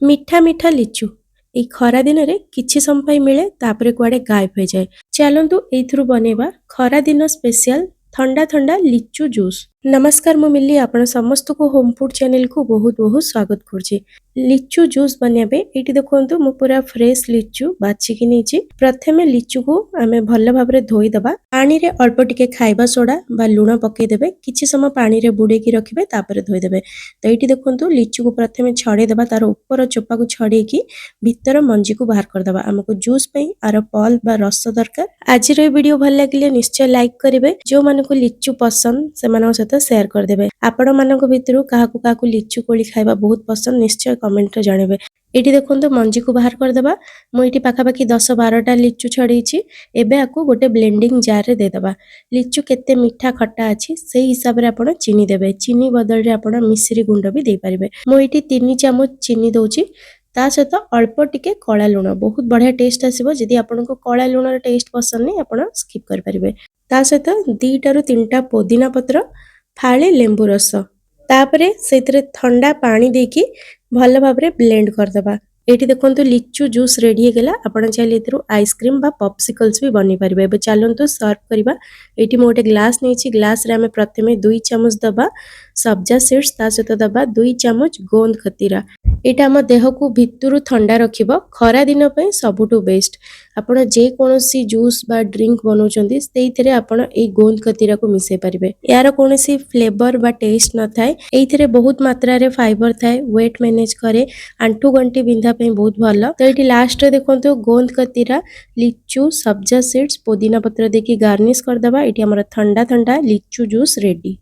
मिठा मिठा लिचु ए खरा दिन रे किछि समय मिले तापरे कुआडे गायब हो जाए। चलंतु एथुरु बनेबा खरा दिन स्पेशल ठंडा ठंडा लिचु जूस। नमस्कार मु मिली आपण समस्त को होम फूड चैनल को बहुत बहुत स्वागत करछि। लिचु जूस बनियाबे एटी देखंतु मु पूरा फ्रेश लिचु बाछि कि नीची। प्रथमे लिचु को आमे भल्ल भाबरे धोई दबा। पानी रे अल्प टिके खाइबा सोडा बा लूण पके देबे। किछि समय पानी रे बुडे की रखिबे तापरे धोई देबे। तो एटी देखंतु लिचु को प्रथमे छडे देबा तार ऊपर चोपा को छडे की भीतर मंजी को बाहर कर दबा। हमको जूस पई आर पल बा रस दरकार। आज रे वीडियो भल लागिले निश्चय लाइक करिवे। जो मानको लिचु पसंद से मानको सहित शेयर कर देबे। आपण मानको भितरु काहाकु काहाकु लिचु कोली खाइबा बहुत पसंद निश्चय कमेंट रे जणेबे। एटी देखंतु मंजी को बाहर कर दबा। मु एटी पाखापाखी 10-12टा लिचु छड़ेछि। एबे आकु गोटे ब्लेंडिंग जार रे दे दबा। लिचु केते मिठा खट्टा अछि सेही हिसाब रे आपण चीनी देबे। चीनी बदल रे आपण मिश्री गुंड भी दे परिबे। मु एटी 3 चामच चीनी दउछि। ता सहित अल्प टिके कला लूण बहुत बढ़िया टेस्ट आसीबो। जदि आपनको कला लूण रे टेस्ट पसंद नहीं आपण स्किप कर परिबे। ता सहित 2 रु 3टा पुदीना पत्र फाळे लेंबू रस तापरे सेतरे ठंडा पानी देकी भल भाबरे ब्लेंड कर दबा। एटी देखंतु लिचु जूस रेडी हे गेला। आपण चाहे एथरु आइसक्रीम बा पॉप्सिकल्स भी बनी परिबे। एबे चलंतु सर्व करबा। एटी मोटे ग्लास नेछि। ग्लास रे हमें प्रथमे 2 चामच दबा सब्जा सीड्स ता सहित दबा 2 चामच गोंद खतीरा। एटा हम देह को भितरु ठंडा रखिबो। खरा दिन पे सबुटु बेस्ट। आपण जे कोनोसी जूस बा ड्रिंक बनौचंदी सेइथरे आपण ए गोंद खतीरा को मिसे परिबे। यार कोनोसी फ्लेवर बा टेस्ट न थाए। एइथरे बहुत मात्रा रे फाइबर थाए। वेट मैनेज करे। आंठू गंटी बिंधा पे बहुत भलो। तो एटी लास्ट रे देखंतु गोंद खतीरा लिचु सब्जा सीड्स पुदीना पत्र देकी गार्निश कर दबा। एटी हमर ठंडा ठंडा लिचु जूस रेडी।